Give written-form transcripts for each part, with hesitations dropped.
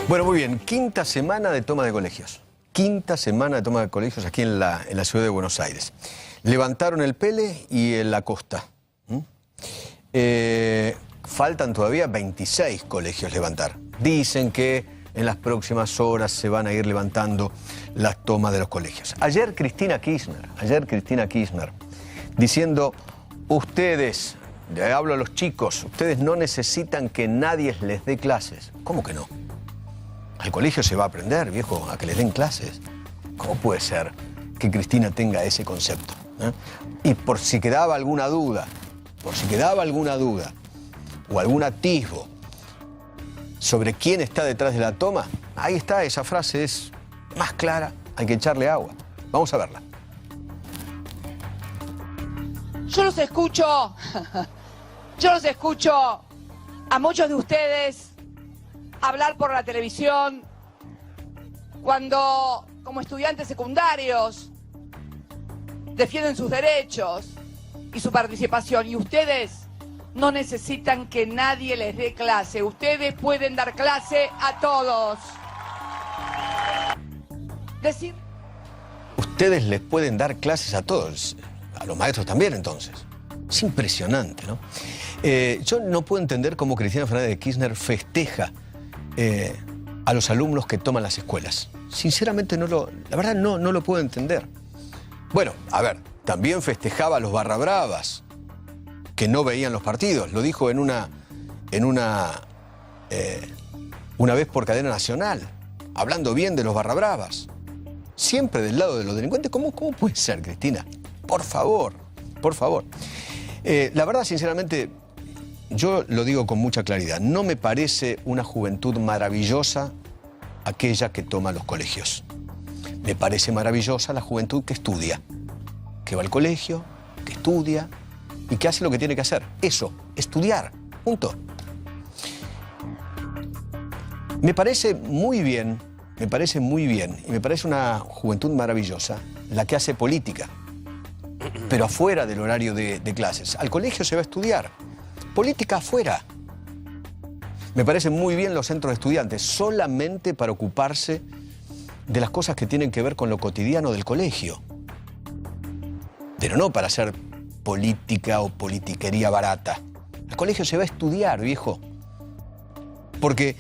Bueno, muy bien. Quinta semana de toma de colegios. Quinta semana de toma de colegios aquí en la ciudad de Buenos Aires. Levantaron el Pele y el Acosta. Faltan todavía 26 colegios levantar. Dicen que en las próximas horas se van a ir levantando las tomas de los colegios. Ayer Cristina Kirchner, diciendo, ustedes, le hablo a los chicos, ustedes no necesitan que nadie les dé clases. ¿Cómo que no? Al colegio se va a aprender, viejo, a que les den clases. ¿Cómo puede ser que Cristina tenga ese concepto? Y por si quedaba alguna duda, o algún atisbo sobre quién está detrás de la toma, ahí está, esa frase es más clara, hay que echarle agua. Vamos a verla. Yo los escucho a muchos de ustedes hablar por la televisión cuando, como estudiantes secundarios, defienden sus derechos y su participación. Y ustedes no necesitan que nadie les dé clase. Ustedes pueden dar clase a todos. Ustedes les pueden dar clases a todos. A los maestros también, entonces. Es impresionante, ¿no? Yo no puedo entender cómo Cristina Fernández de Kirchner festeja a los alumnos que toman las escuelas. Sinceramente, la verdad no lo puedo entender. Bueno, a ver, también festejaba a los barrabravas que no veían los partidos. Lo dijo una vez por cadena nacional, hablando bien de los barrabravas. Siempre del lado de los delincuentes. ¿Cómo puede ser, Cristina? Por favor, por favor. La verdad, sinceramente, yo lo digo con mucha claridad. No me parece una juventud maravillosa aquella que toma los colegios. Me parece maravillosa la juventud que estudia, que va al colegio, que estudia y que hace lo que tiene que hacer. Eso, estudiar, punto. Me parece muy bien y me parece una juventud maravillosa la que hace política, pero afuera del horario de clases. Al colegio se va a estudiar, política afuera. Me parecen muy bien los centros de estudiantes, solamente para ocuparse de las cosas que tienen que ver con lo cotidiano del colegio. Pero no para hacer política o politiquería barata. Al colegio se va a estudiar, viejo. Porque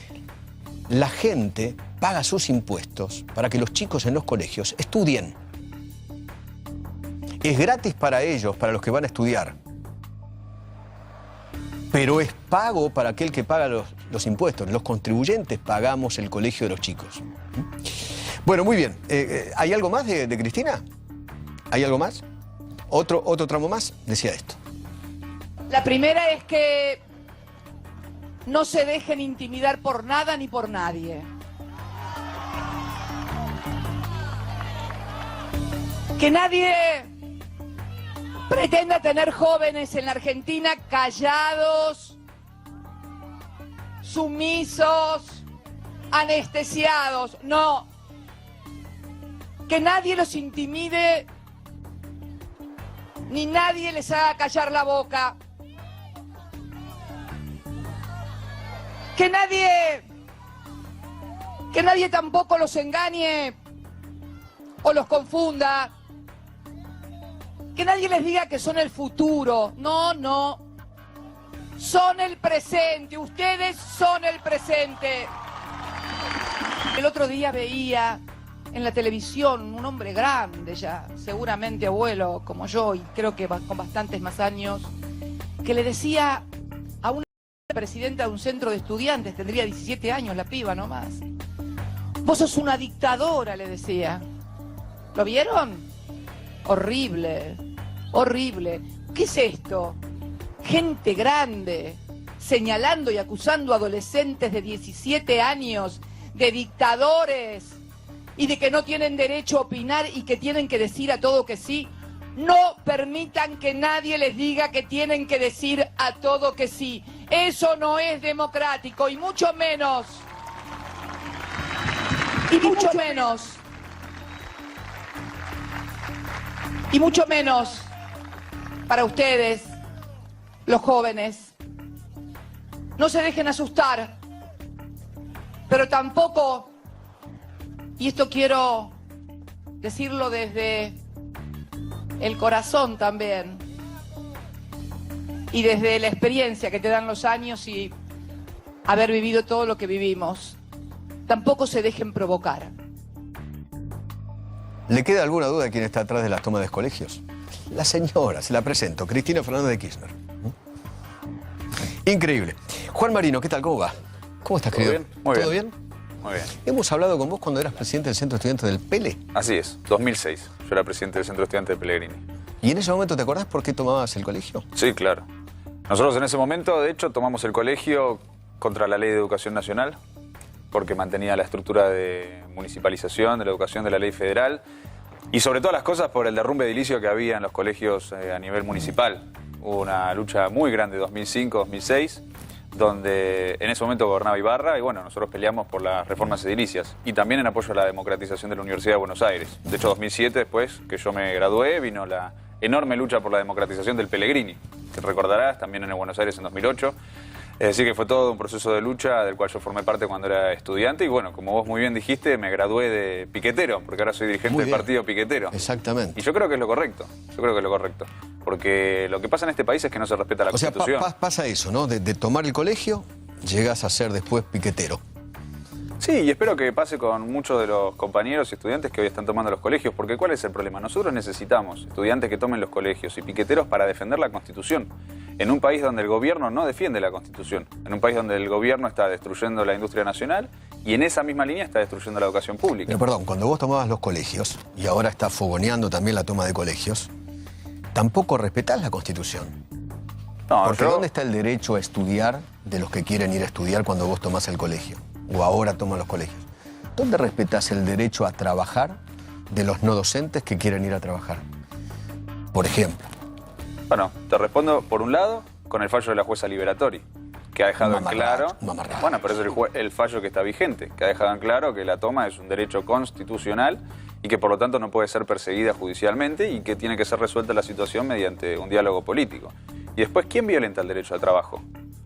la gente paga sus impuestos para que los chicos en los colegios estudien. Es gratis para ellos, para los que van a estudiar. Pero es pago para aquel que paga los impuestos. Los contribuyentes pagamos el colegio de los chicos. Bueno, muy bien. ¿Hay algo más de Cristina? ¿Hay algo más? Otro tramo más decía esto. La primera es que no se dejen intimidar por nada ni por nadie. Que nadie pretenda tener jóvenes en la Argentina callados, sumisos, anestesiados. No. Que nadie los intimide ni nadie les haga callar la boca. Que nadie tampoco los engañe o los confunda. Que nadie les diga que son el futuro. No, no. Son el presente. Ustedes son el presente. El otro día veía en la televisión un hombre grande ya, seguramente abuelo como yo y creo que con bastantes más años, que le decía a una presidenta de un centro de estudiantes, tendría 17 años la piba nomás, vos sos una dictadora, le decía. ¿Lo vieron? Horrible, horrible. ¿Qué es esto? Gente grande señalando y acusando a adolescentes de 17 años de dictadores y de que no tienen derecho a opinar y que tienen que decir a todo que sí. No permitan que nadie les diga que tienen que decir a todo que sí. Eso no es democrático y mucho menos para ustedes, los jóvenes. No se dejen asustar. Pero tampoco, y esto quiero decirlo desde el corazón también, y desde la experiencia que te dan los años y haber vivido todo lo que vivimos, tampoco se dejen provocar. ¿Le queda alguna duda de quién está atrás de las tomas de colegios? La señora, se la presento, Cristina Fernández de Kirchner. Increíble. Juan Marino, ¿qué tal? ¿Cómo va? ¿Cómo estás, querido? Bien, muy ¿Todo bien. bien? Muy bien. Hemos hablado con vos cuando eras presidente del Centro Estudiante del Pele. Así es, 2006. Yo era presidente del Centro Estudiante de Pellegrini. ¿Y en ese momento te acordás por qué tomabas el colegio? Sí, claro. Nosotros en ese momento, de hecho, tomamos el colegio contra la Ley de Educación Nacional, porque mantenía la estructura de municipalización de la educación de la ley federal, y sobre todas las cosas por el derrumbe edilicio que había en los colegios a nivel municipal. Hubo una lucha muy grande, 2005-2006, donde en ese momento gobernaba Ibarra y bueno, nosotros peleamos por las reformas edilicias y también en apoyo a la democratización de la Universidad de Buenos Aires. De hecho, 2007, después que yo me gradué, vino la enorme lucha por la democratización del Pellegrini, que recordarás, también en el Buenos Aires en 2008. Es decir, que fue todo un proceso de lucha del cual yo formé parte cuando era estudiante y bueno, como vos muy bien dijiste, me gradué de piquetero, porque ahora soy dirigente del partido piquetero. Exactamente. Y yo creo que es lo correcto, porque lo que pasa en este país es que no se respeta la Constitución. O sea, pasa eso, ¿no? De tomar el colegio, llegas a ser después piquetero. Sí, y espero que pase con muchos de los compañeros y estudiantes que hoy están tomando los colegios, porque ¿cuál es el problema? Nosotros necesitamos estudiantes que tomen los colegios y piqueteros para defender la Constitución, en un país donde el gobierno no defiende la Constitución, en un país donde el gobierno está destruyendo la industria nacional y en esa misma línea está destruyendo la educación pública. Pero perdón, cuando vos tomabas los colegios, y ahora estás fogoneando también la toma de colegios, tampoco respetás la Constitución. No, Porque ¿dónde está el derecho a estudiar de los que quieren ir a estudiar cuando vos tomás el colegio? O ahora toman los colegios. ¿Dónde respetás el derecho a trabajar de los no docentes que quieren ir a trabajar? Por ejemplo. Bueno, te respondo por un lado con el fallo de la jueza Liberatori, que ha dejado en claro... Bueno, pero es el fallo que está vigente, que ha dejado en claro que la toma es un derecho constitucional y que por lo tanto no puede ser perseguida judicialmente y que tiene que ser resuelta la situación mediante un diálogo político. Y después, ¿quién violenta el derecho al trabajo?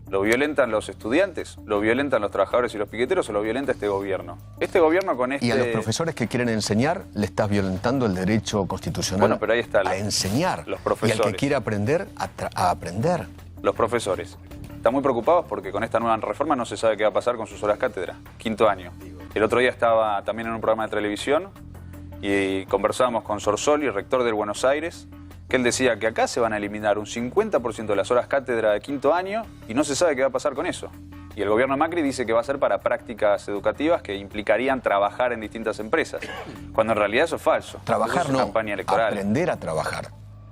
¿Lo violentan los estudiantes? ¿Lo violentan los trabajadores y los piqueteros o lo violenta este gobierno? Este gobierno con este... ¿Y a los profesores que quieren enseñar le estás violentando el derecho constitucional bueno, pero ahí está a enseñar? Los profesores. Y al que quiere aprender, a aprender. Los profesores están muy preocupados porque con esta nueva reforma no se sabe qué va a pasar con sus horas cátedra. 5º año. El otro día estaba también en un programa de televisión y conversábamos con Sorsoli, rector del Buenos Aires, que él decía que acá se van a eliminar un 50% de las horas cátedra de 5º año y no se sabe qué va a pasar con eso. Y el gobierno Macri dice que va a ser para prácticas educativas que implicarían trabajar en distintas empresas, cuando en realidad eso es falso. Trabajar no, campaña electoral. Aprender a trabajar,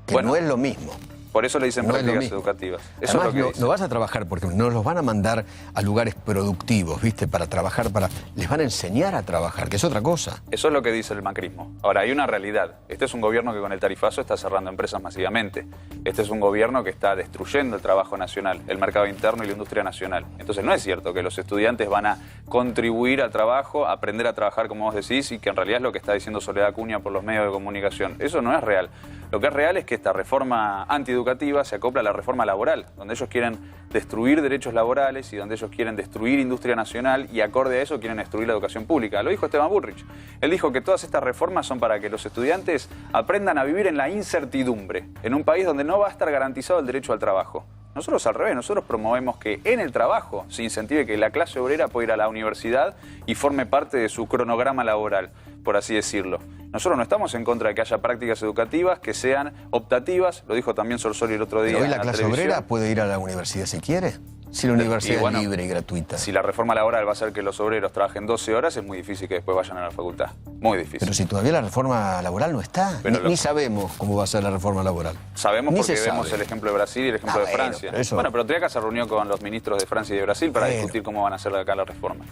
que bueno, no es lo mismo. Por eso le dicen no prácticas educativas. Eso Además, es lo que no vas a trabajar porque nos los van a mandar a lugares productivos, ¿viste? Para trabajar, les van a enseñar a trabajar, que es otra cosa. Eso es lo que dice el macrismo. Ahora, hay una realidad. Este es un gobierno que con el tarifazo está cerrando empresas masivamente. Este es un gobierno que está destruyendo el trabajo nacional, el mercado interno y la industria nacional. Entonces no es cierto que los estudiantes van a contribuir al trabajo, aprender a trabajar como vos decís, y que en realidad es lo que está diciendo Soledad Acuña por los medios de comunicación. Eso no es real. Lo que es real es que esta reforma antieducativa se acopla a la reforma laboral, donde ellos quieren destruir derechos laborales y donde ellos quieren destruir industria nacional y acorde a eso quieren destruir la educación pública. Lo dijo Esteban Bullrich. Él dijo que todas estas reformas son para que los estudiantes aprendan a vivir en la incertidumbre, en un país donde no va a estar garantizado el derecho al trabajo. Nosotros al revés, nosotros promovemos que en el trabajo se incentive que la clase obrera pueda ir a la universidad y forme parte de su cronograma laboral, por así decirlo. Nosotros no estamos en contra de que haya prácticas educativas que sean optativas, lo dijo también Sorsoli el otro día. Pero hoy la clase obrera puede ir a la universidad si quiere. Si la universidad es libre y gratuita. Si la reforma laboral va a hacer que los obreros trabajen 12 horas, es muy difícil que después vayan a la facultad. Muy difícil. Pero si todavía la reforma laboral no está, ni sabemos cómo va a ser la reforma laboral. Sabemos porque vemos el ejemplo de Brasil y el ejemplo de Francia. Pero Triaca se reunió con los ministros de Francia y de Brasil para discutir cómo van a hacer acá la reforma.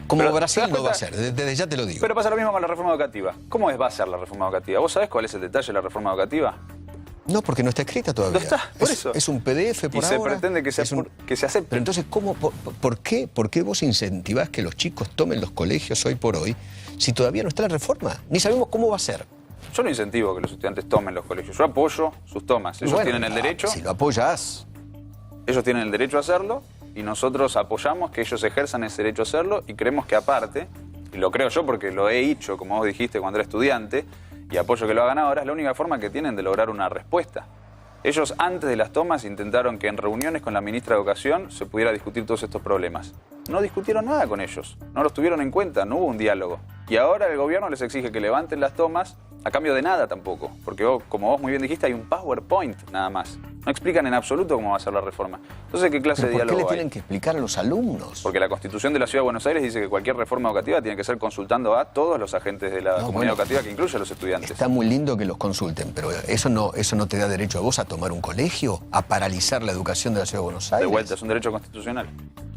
Como Brasil no va a ser, desde ya te lo digo. Pero pasa lo mismo con la reforma educativa. ¿Cómo va a ser la reforma educativa? ¿Vos sabés cuál es el detalle de la reforma educativa? No, porque no está escrita todavía. No está, por eso. Es un PDF por ahora. Y se pretende que se acepte. Pero entonces, ¿por qué vos incentivás que los chicos tomen los colegios hoy por hoy si todavía no está la reforma? Ni sabemos cómo va a ser. Yo no incentivo que los estudiantes tomen los colegios. Yo apoyo sus tomas. Ellos tienen el derecho. Si lo apoyás. Ellos tienen el derecho a hacerlo. y nosotros apoyamos que ellos ejerzan ese derecho a hacerlo y creemos que aparte, y lo creo yo porque lo he hecho, como vos dijiste, cuando era estudiante, y apoyo que lo hagan ahora, es la única forma que tienen de lograr una respuesta. Ellos antes de las tomas intentaron que en reuniones con la ministra de Educación se pudiera discutir todos estos problemas. No discutieron nada con ellos, no los tuvieron en cuenta, no hubo un diálogo. Y ahora el gobierno les exige que levanten las tomas a cambio de nada tampoco, porque como vos muy bien dijiste, hay un PowerPoint nada más. No explican en absoluto cómo va a ser la reforma. Entonces, ¿qué clase de diálogo hay? ¿Por qué le tienen que explicar a los alumnos? Porque la Constitución de la Ciudad de Buenos Aires dice que cualquier reforma educativa tiene que ser consultando a todos los agentes de la comunidad educativa, que incluye a los estudiantes. Está muy lindo que los consulten, pero eso no te da derecho a vos a tomar un colegio, a paralizar la educación de la Ciudad de Buenos Aires. De vuelta, es un derecho constitucional.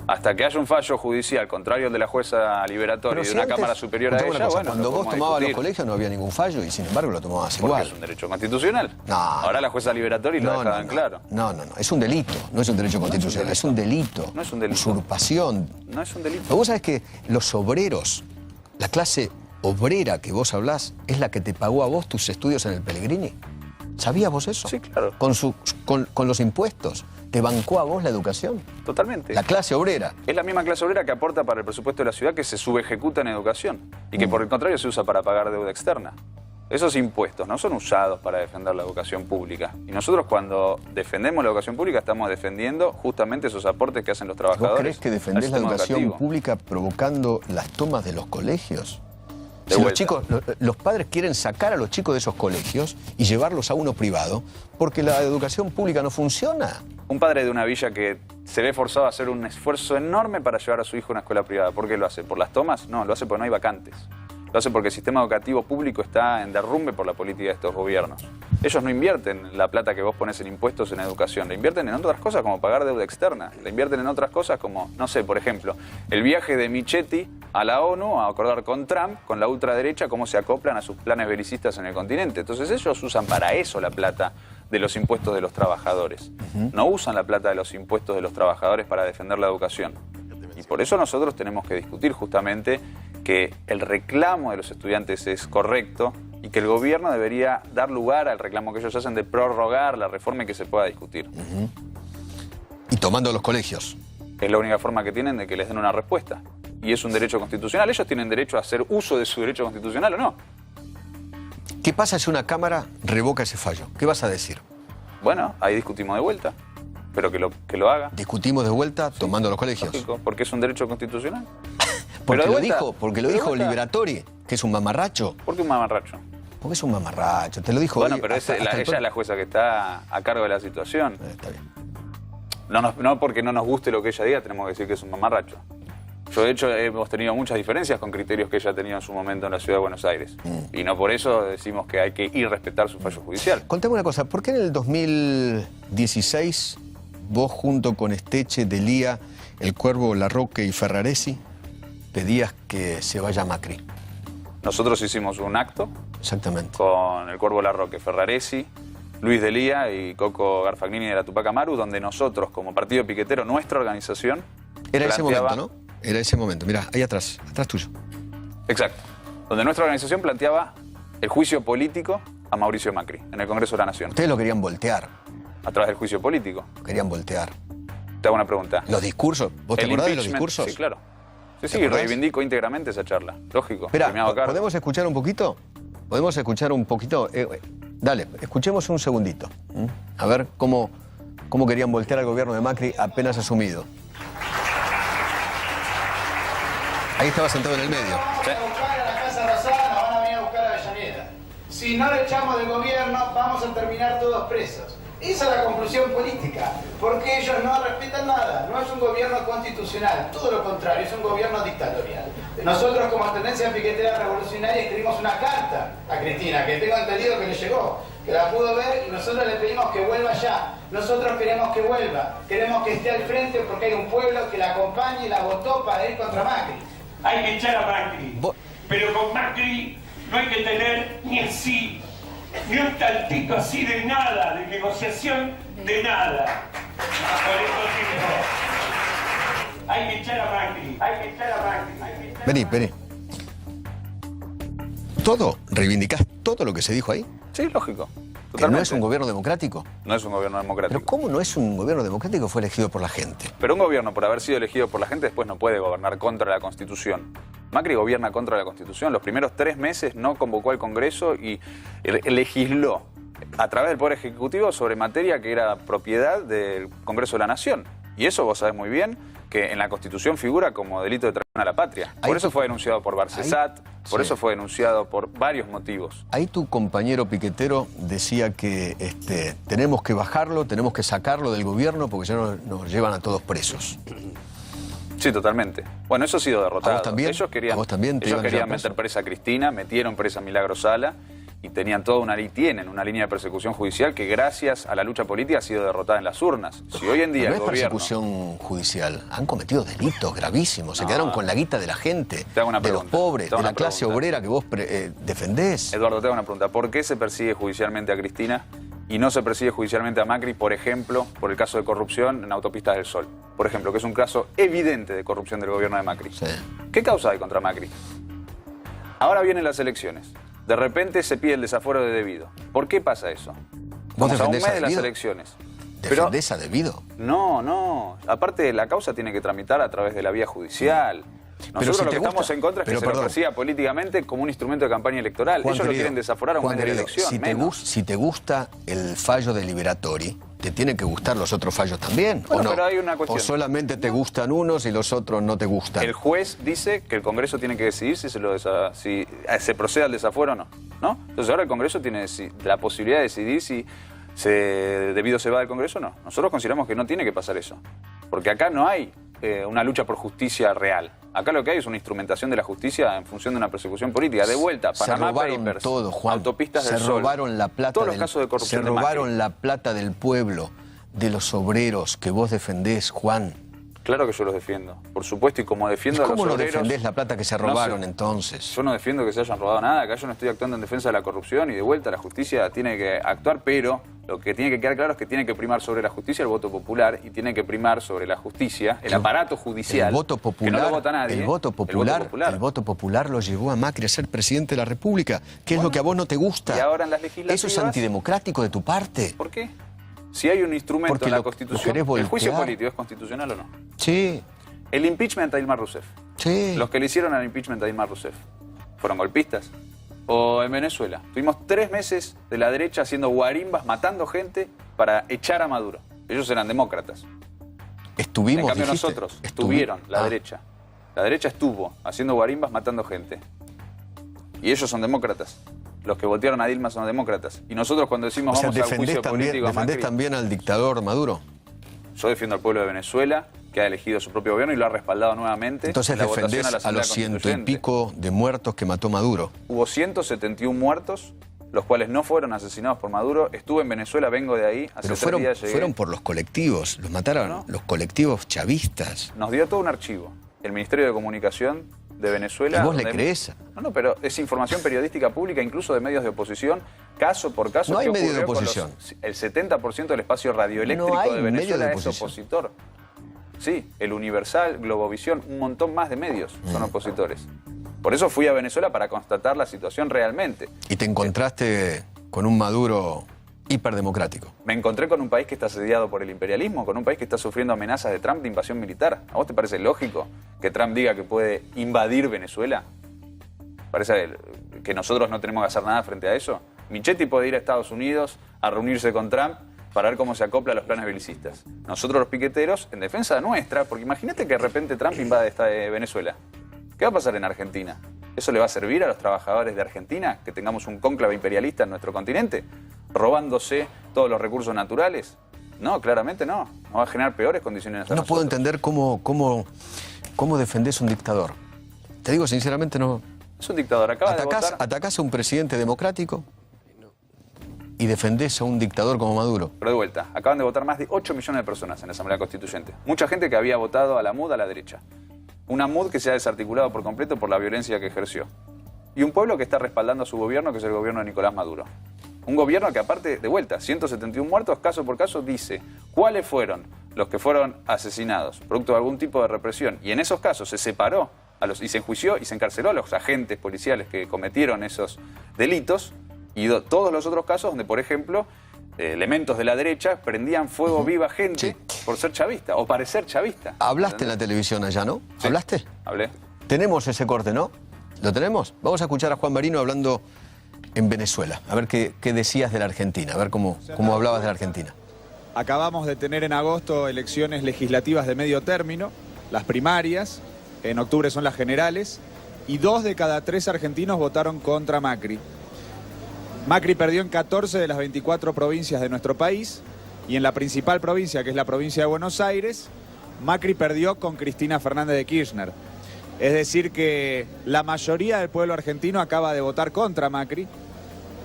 Hasta que haya un fallo judicial contrario al de la jueza liberatoria y de una Cámara Superior a ella, bueno, cuando vos tomabas los colegios no había ningún fallo y sin embargo lo tomabas igual. Porque es un derecho constitucional. No, ahora la jueza liberatoria lo dejaban claro. No, es un delito, no es un derecho constitucional, es un delito. No es un delito. Usurpación. No es un delito. Pero vos sabés que los obreros, la clase obrera que vos hablás, es la que te pagó a vos tus estudios en el Pellegrini. ¿Sabías vos eso? Sí, claro. Con los impuestos. ¿Te bancó a vos la educación? Totalmente. La clase obrera. Es la misma clase obrera que aporta para el presupuesto de la ciudad, que se subejecuta en educación y que por el contrario se usa para pagar deuda externa. Esos impuestos no son usados para defender la educación pública. Y nosotros cuando defendemos la educación pública estamos defendiendo justamente esos aportes que hacen los trabajadores. ¿Vos crees que defendés la educación educativo pública provocando las tomas de los colegios? De Si los padres quieren sacar a los chicos de esos colegios y llevarlos a uno privado porque la educación pública no funciona. Un padre de una villa que se ve forzado a hacer un esfuerzo enorme para llevar a su hijo a una escuela privada. ¿Por qué lo hace? ¿Por las tomas? No, lo hace porque no hay vacantes. Lo hace porque el sistema educativo público está en derrumbe por la política de estos gobiernos. Ellos no invierten la plata que vos pones en impuestos en educación, la invierten en otras cosas como pagar deuda externa, la invierten en otras cosas como, no sé, por ejemplo, el viaje de Michetti a la ONU a acordar con Trump, con la ultraderecha, cómo se acoplan a sus planes belicistas en el continente. Entonces ellos usan para eso la plata de los impuestos de los trabajadores. No usan la plata de los impuestos de los trabajadores para defender la educación. Y por eso nosotros tenemos que discutir justamente que el reclamo de los estudiantes es correcto y que el gobierno debería dar lugar al reclamo que ellos hacen de prorrogar la reforma y que se pueda discutir. Y tomando los colegios. Es la única forma que tienen de que les den una respuesta. Y es un derecho constitucional. Ellos tienen derecho a hacer uso de su derecho constitucional o no. ¿Qué pasa si una Cámara revoca ese fallo? ¿Qué vas a decir? Bueno, ahí discutimos de vuelta. Pero que lo haga. Discutimos de vuelta tomando los colegios. Lógico, porque es un derecho constitucional. Porque lo dijo Liberatori, que es un mamarracho. ¿Por qué un mamarracho? Porque es un mamarracho, te lo dijo. Bueno, pero ella es la jueza que está a cargo de la situación. Está bien. No porque no nos guste lo que ella diga, tenemos que decir que es un mamarracho. Yo, de hecho, hemos tenido muchas diferencias con criterios que ella tenía en su momento en la Ciudad de Buenos Aires. Y no por eso decimos que hay que ir a respetar su fallo judicial. Contame una cosa, ¿por qué en el 2016 vos junto con Esteche, Delía, El Cuervo, Larroque y Ferraresi pedías que se vaya Macri? Nosotros hicimos un acto. Exactamente. Con El Cuervo, Larroque, Ferraresi, Luis Delía y Coco Garfagnini de la Tupac Amaru, donde nosotros, como partido piquetero, nuestra organización... Era ese momento, ¿no? Era ese momento. Mirá, ahí atrás tuyo. Exacto. Donde nuestra organización planteaba el juicio político a Mauricio Macri en el Congreso de la Nación. Ustedes lo querían voltear. A través del juicio político. Lo querían voltear. Te hago una pregunta. ¿Los discursos? ¿Vos te acordás de los discursos? Sí, claro. Sí, reivindico íntegramente esa charla. Lógico. Espera, ¿podemos escuchar un poquito? ¿Podemos escuchar un poquito? Dale, escuchemos un segundito. A ver cómo querían voltear al gobierno de Macri apenas asumido. Ahí estaba sentado en el medio. Vamos a buscar a la Casa Rosada, nos van a venir a buscar a Avellaneda. Si no le echamos del gobierno, vamos a terminar todos presos. Esa es la conclusión política, porque ellos no respetan nada. No es un gobierno constitucional, todo lo contrario, es un gobierno dictatorial. Nosotros, como tendencia piquetera revolucionaria, escribimos una carta a Cristina, que tengo entendido que le llegó, que la pudo ver, y nosotros le pedimos que vuelva ya. Nosotros queremos que vuelva, queremos que esté al frente porque hay un pueblo que la acompaña y la votó para ir contra Macri. Hay que echar a Macri, pero con Macri no hay que tener ni un tantito así de nada, de negociación de nada. Por eso digo, hay que echar a Macri, hay que echar a Macri. Vení. ¿Todo? ¿Reivindicás todo lo que se dijo ahí? Sí, lógico. ¿Que no es un gobierno democrático? No es un gobierno democrático. ¿Pero cómo no es un gobierno democrático? Fue elegido por la gente. Pero un gobierno, por haber sido elegido por la gente, después no puede gobernar contra la Constitución. Macri gobierna contra la Constitución. Los primeros 3 meses no convocó al Congreso y legisló a través del Poder Ejecutivo sobre materia que era propiedad del Congreso de la Nación. Y eso vos sabés muy bien que en la Constitución figura como delito de traición a la patria. Por eso fue denunciado por Barcesat, por eso fue denunciado por varios motivos. Ahí tu compañero piquetero decía que tenemos que bajarlo, tenemos que sacarlo del gobierno porque ya nos llevan a todos presos. Sí, totalmente. Bueno, eso ha sido derrotado. ¿A vos también? Ellos querían, ¿A vos también te ellos iban a querían llevar meter preso? presa a Cristina, metieron presa a Milagro Sala y tenían toda tienen una línea de persecución judicial que gracias a la lucha política ha sido derrotada en las urnas. Si hoy en día No el es gobierno... persecución judicial, han cometido delitos gravísimos, se quedaron con la guita de la gente, Te hago una de los pregunta, pobres, te hago de la una clase pregunta. obrera que vos defendés. Eduardo, te hago una pregunta. ¿Por qué se persigue judicialmente a Cristina y no se persigue judicialmente a Macri, por ejemplo, por el caso de corrupción en Autopistas del Sol? Por ejemplo, que es un caso evidente de corrupción del gobierno de Macri. Sí. ¿Qué causa hay contra Macri? Ahora vienen las elecciones. De repente se pide el desafuero de debido. ¿Por qué pasa eso? ¿Vos Estamos a un defendés mes a de las Debido? elecciones. ¿Defendés a debido? No. Aparte, la causa tiene que tramitar a través de la vía judicial. Nosotros si lo te que gusta- estamos en contra es que pero se lo perdón. persiga políticamente como un instrumento de campaña electoral. Juan Ellos lo querido, quieren desaforar a un Juan mes de la querido, elección. si te gusta el fallo de Liberatori, te tienen que gustar los otros fallos también, Bueno, ¿o no? pero hay una cuestión. ¿O solamente te gustan unos y los otros no te gustan? El juez dice que el Congreso tiene que decidir si se procede al desafuero o no. Entonces ahora el Congreso tiene la posibilidad de decidir si debido se va del Congreso o no. Nosotros consideramos que no tiene que pasar eso. Porque acá no hay una lucha por justicia real. Acá lo que hay es una instrumentación de la justicia en función de una persecución política. De vuelta, Se Panamá robaron Papers, todo, Juan. Autopistas del Se Sol. robaron la plata Todos los casos de corrupción Se de Macri. robaron la plata del pueblo, de los obreros que vos defendés, Juan. Claro que yo los defiendo, por supuesto, y como ¿Y defiendo a los cómo no obreros... defendés la plata que se No robaron sé. entonces? Yo no defiendo que se hayan robado nada, acá yo no estoy actuando en defensa de la corrupción y de vuelta la justicia tiene que actuar, pero lo que tiene que quedar claro es que tiene que primar sobre la justicia el voto popular y tiene que primar sobre la justicia el aparato judicial. El voto popular, que no lo vota nadie. el voto popular lo llevó a Macri a ser presidente de la República, que es lo que a vos no te gusta. y ahora en las legislativas- Eso es antidemocrático de tu parte. ¿Por qué? Si hay un instrumento Porque en la lo Constitución, querés ¿el juicio voltear. político es constitucional o no? Sí, El impeachment a Dilma Rousseff. sí. Los que le hicieron al impeachment a Dilma Rousseff, ¿fueron golpistas? O en Venezuela, tuvimos 3 meses de la derecha haciendo guarimbas, matando gente para echar a Maduro. Ellos eran demócratas. Estuvimos, En cambio dijiste. nosotros estuvieron, la Ah, derecha. La derecha estuvo haciendo guarimbas, matando gente. Y ellos son demócratas. Los que votaron a Dilma son demócratas. Y nosotros cuando decimos O sea, vamos al juicio político a defendés Macri, también al dictador Maduro. yo defiendo al pueblo de Venezuela, que ha elegido su propio gobierno y lo ha respaldado nuevamente. Entonces en la votación defendés la a Asamblea los 100 y Constituyente. pico de muertos que mató Maduro. Hubo 171 muertos, los cuales no fueron asesinados por Maduro. Estuve en Venezuela, vengo de ahí. Hace Pero 3 días llegué. fueron por los colectivos, los mataron No. los colectivos chavistas. Nos dio todo un archivo. El Ministerio de Comunicación de Venezuela. ¿Y vos le donde- creés? No, pero es información periodística pública, incluso de medios de oposición, caso por caso. No hay ¿Qué medio de ocurrió con oposición. el 70% del espacio radioeléctrico No hay de medio Venezuela de es oposición. opositor. Sí, el Universal, Globovisión, un montón más de medios son opositores. Por eso fui a Venezuela para constatar la situación realmente. Y te encontraste con un Maduro hiperdemocrático. Me encontré con un país que está asediado por el imperialismo, con un país que está sufriendo amenazas de Trump de invasión militar. ¿A vos te parece lógico que Trump diga que puede invadir Venezuela? ¿Parece que nosotros no tenemos que hacer nada frente a eso? Michetti puede ir a Estados Unidos a reunirse con Trump para ver cómo se acopla a los planes belicistas. Nosotros los piqueteros, en defensa nuestra, porque imagínate que de repente Trump invade Venezuela. ¿Qué va a pasar en Argentina? ¿Eso le va a servir a los trabajadores de Argentina que tengamos un cónclave imperialista en nuestro continente? ¿Robándose todos los recursos naturales? No, claramente no. Nos va a generar peores condiciones a No puedo nosotros. entender cómo defendés un dictador. Te digo sinceramente, no. Es un dictador. Acaba de votar... Atacás a un presidente democrático y defendés a un dictador como Maduro. Pero de vuelta, acaban de votar más de 8 millones de personas en la Asamblea Constituyente. Mucha gente que había votado a la MUD a la derecha. Una MUD que se ha desarticulado por completo por la violencia que ejerció. Y un pueblo que está respaldando a su gobierno, que es el gobierno de Nicolás Maduro. Un gobierno que aparte, de vuelta, 171 muertos, caso por caso, dice cuáles fueron los que fueron asesinados, producto de algún tipo de represión. Y en esos casos se separó y se enjuició y se encarceló a los agentes policiales que cometieron esos delitos. Y todos los otros casos donde, por ejemplo, elementos de la derecha prendían fuego viva gente por ser chavista o parecer chavista. Hablaste en la televisión allá, ¿no? Sí. ¿Hablaste? Hablé. Tenemos ese corte, ¿no? ¿Lo tenemos? Vamos a escuchar a Juan Marino hablando en Venezuela. A ver qué decías de la Argentina, a ver cómo hablabas de la Argentina. Acabamos de tener en agosto elecciones legislativas de medio término, las primarias, en octubre son las generales, y 2 de cada 3 argentinos votaron contra Macri. Macri perdió en 14 de las 24 provincias de nuestro país, y en la principal provincia, que es la provincia de Buenos Aires, Macri perdió con Cristina Fernández de Kirchner. Es decir que la mayoría del pueblo argentino acaba de votar contra Macri,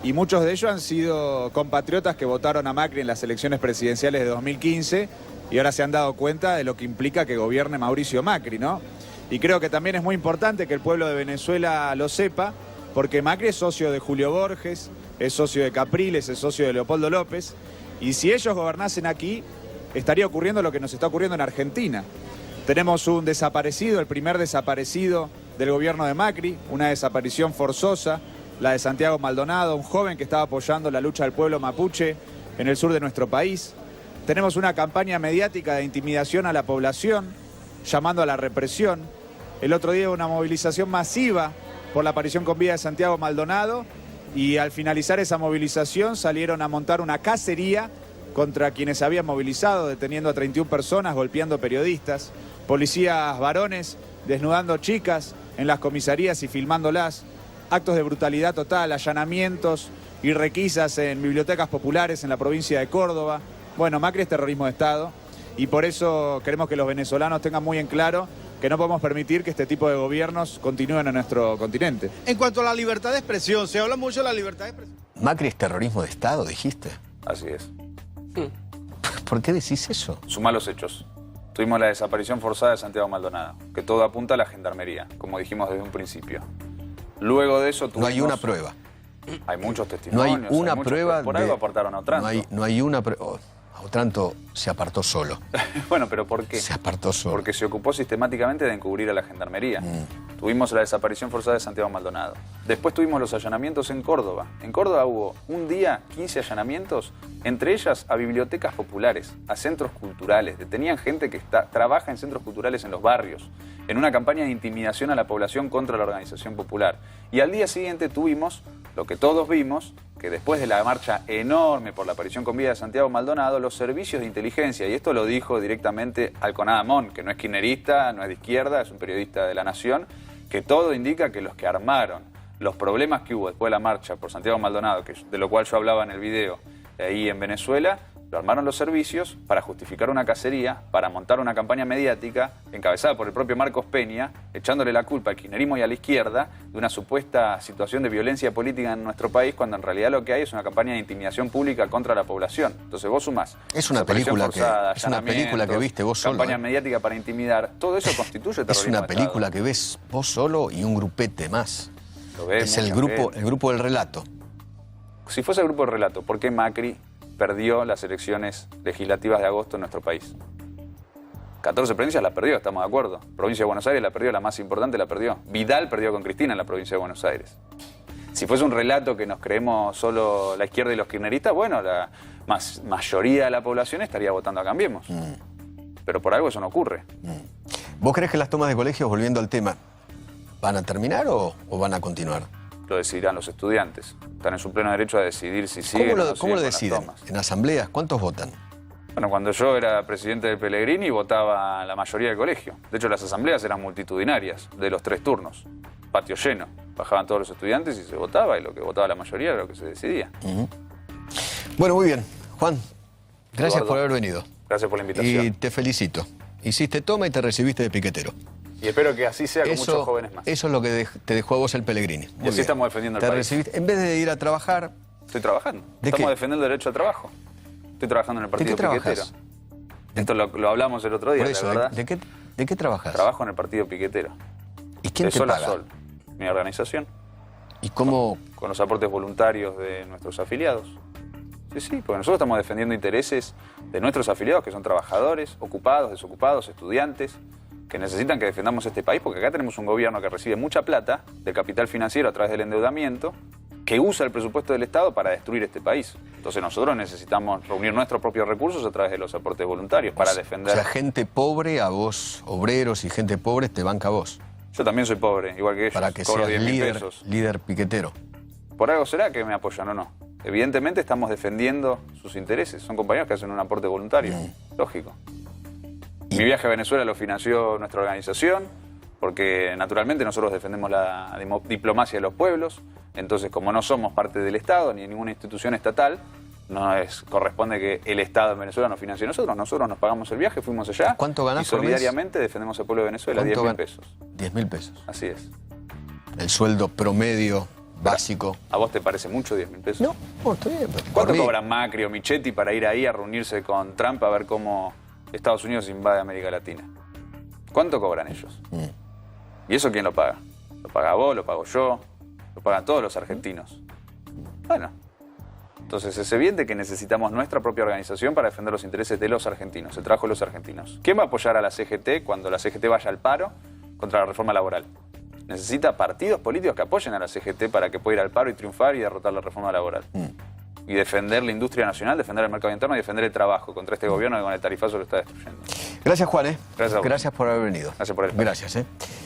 y muchos de ellos han sido compatriotas que votaron a Macri en las elecciones presidenciales de 2015 y ahora se han dado cuenta de lo que implica que gobierne Mauricio Macri, ¿no? Y creo que también es muy importante que el pueblo de Venezuela lo sepa, porque Macri es socio de Julio Borges, es socio de Capriles, es socio de Leopoldo López, y si ellos gobernasen aquí, estaría ocurriendo lo que nos está ocurriendo en Argentina. Tenemos un desaparecido, el primer desaparecido del gobierno de Macri, una desaparición forzosa, la de Santiago Maldonado, un joven que estaba apoyando la lucha del pueblo mapuche en el sur de nuestro país. Tenemos una campaña mediática de intimidación a la población, llamando a la represión. El otro día una movilización masiva por la aparición con vida de Santiago Maldonado, y al finalizar esa movilización salieron a montar una cacería contra quienes habían movilizado, deteniendo a 31 personas, golpeando periodistas, policías varones desnudando chicas en las comisarías y filmándolas, actos de brutalidad total, allanamientos y requisas en bibliotecas populares en la provincia de Córdoba. Bueno, Macri es terrorismo de Estado, y por eso queremos que los venezolanos tengan muy en claro que no podemos permitir que este tipo de gobiernos continúen en nuestro continente. En cuanto a la libertad de expresión, se habla mucho de la libertad de expresión. Macri es terrorismo de Estado, dijiste. Así es. ¿Por qué decís eso? Sumá los hechos. Tuvimos la desaparición forzada de Santiago Maldonado, que todo apunta a la gendarmería, como dijimos desde un principlo. Luego de eso tuvimos... No hay una prueba. Hay muchos No testimonios. hay una muchos, prueba. Por algo apartaron a Otranto. No hay una prueba. Otranto se apartó solo. Bueno, pero ¿por qué? Se apartó solo. Porque se ocupó sistemáticamente de encubrir a la gendarmería. Tuvimos la desaparición forzada de Santiago Maldonado. Después tuvimos los allanamientos en Córdoba. En Córdoba hubo un día 15 allanamientos, entre ellas a bibliotecas populares, a centros culturales. Detenían gente que trabaja en centros culturales en los barrios, en una campaña de intimidación a la población contra la organización popular. Y al día siguiente tuvimos lo que todos vimos, que después de la marcha enorme por la aparición con vida de Santiago Maldonado, los servicios de inteligencia, y esto lo dijo directamente Alconada Amón, que no es kirchnerista, no es de izquierda, es un periodista de La Nación, que todo indica que los que armaron los problemas que hubo después de la marcha por Santiago Maldonado, de lo cual yo hablaba en el video ahí en Venezuela, lo armaron los servicios para justificar una cacería, para montar una campaña mediática encabezada por el propio Marcos Peña, echándole la culpa al kirchnerismo y a la izquierda de una supuesta situación de violencia política en nuestro país, cuando en realidad lo que hay es una campaña de intimidación pública contra la población. Entonces vos sumás. Es una película que viste vos solo. Campaña mediática para intimidar. Todo eso constituye terrorismo. Es una de película Estado. que ves vos solo y un grupete más. Lo ves Es el grupo del relato. Si fuese el grupo del relato, ¿por qué Macri perdió las elecciones legislativas de agosto en nuestro país? 14 provincias la perdió, estamos de acuerdo. Provincia de Buenos Aires la perdió, la más importante la perdió. Vidal perdió con Cristina en la provincia de Buenos Aires. Si fuese un relato que nos creemos solo la izquierda y los kirchneristas, bueno, la mayoría de la población estaría votando a Cambiemos. Pero por algo eso no ocurre. ¿Vos crees que las tomas de colegios, volviendo al tema, van a terminar o van a continuar? Lo decidirán los estudiantes. Están en su pleno derecho a decidir si siguen o no ¿Cómo lo siguen con las deciden? tomas. ¿En asambleas? ¿Cuántos votan? Bueno, cuando yo era presidente de Pellegrini votaba la mayoría del colegio. De hecho, las asambleas eran multitudinarias, de los 3 turnos. Patio lleno. Bajaban todos los estudiantes y se votaba, y lo que votaba la mayoría era lo que se decidía. Bueno, muy bien. Juan, gracias Eduardo, por haber venido. Gracias por la invitación. Y te felicito. Hiciste toma y te recibiste de piquetero. Y espero que así sea con muchos jóvenes más. Eso es lo que te dejó a vos el Pellegrini. Muy Y así bien. estamos defendiendo el Te país. recibiste, en vez de ir a trabajar... Estoy trabajando. ¿De Estamos qué? defendiendo el derecho al trabajo. Estoy trabajando en el ¿De partido qué piquetero. trabajas? Esto lo hablamos el otro día, Por eso, ¿de verdad? ¿de qué trabajas? Trabajo en el partido piquetero. ¿Y quién De te sol a paga? sol. Mi organización. ¿Y cómo...? Con los aportes voluntarios de nuestros afiliados. Sí, porque nosotros estamos defendiendo intereses de nuestros afiliados, que son trabajadores, ocupados, desocupados, estudiantes, que necesitan que defendamos este país, porque acá tenemos un gobierno que recibe mucha plata del capital financiero a través del endeudamiento, que usa el presupuesto del Estado para destruir este país. Entonces nosotros necesitamos reunir nuestros propios recursos a través de los aportes voluntarios para defender... O sea, gente pobre a vos, obreros y gente pobre te banca a vos. Yo también soy pobre, igual que ellos. Para que Cobro seas 10.000 pesos. líder piquetero. Por algo será que me apoyan o no. Evidentemente estamos defendiendo sus intereses. Son compañeros que hacen un aporte voluntario. Lógico. Mi viaje a Venezuela lo financió nuestra organización, porque naturalmente nosotros defendemos la diplomacia de los pueblos. Entonces, como no somos parte del Estado ni de ninguna institución estatal, corresponde que el Estado en Venezuela nos financie a nosotros. Nosotros nos pagamos el viaje, fuimos allá. ¿Cuánto ganás y por mes? solidariamente defendemos al pueblo de Venezuela, 10.000 pesos. 10.000 pesos. Así es. El sueldo promedio básico. ¿A vos te parece mucho 10.000 pesos? No, estoy bien. ¿Cuánto cobran Macri o Michetti para ir ahí a reunirse con Trump a ver cómo Estados Unidos invade América Latina? ¿Cuánto cobran ellos? ¿Y eso quién lo paga? ¿Lo paga vos? ¿Lo pago yo? ¿Lo pagan todos los argentinos? Bueno, entonces es evidente que necesitamos nuestra propia organización para defender los intereses de los argentinos, el trabajo de los argentinos. ¿Quién va a apoyar a la CGT cuando la CGT vaya al paro contra la reforma laboral? Necesita partidos políticos que apoyen a la CGT para que pueda ir al paro y triunfar y derrotar la reforma laboral. Y defender la industria nacional, defender el mercado interno y defender el trabajo contra este gobierno que con el tarifazo lo está destruyendo. Gracias, Juan. Gracias a vos. Gracias por haber venido. Gracias por el espacio. Gracias.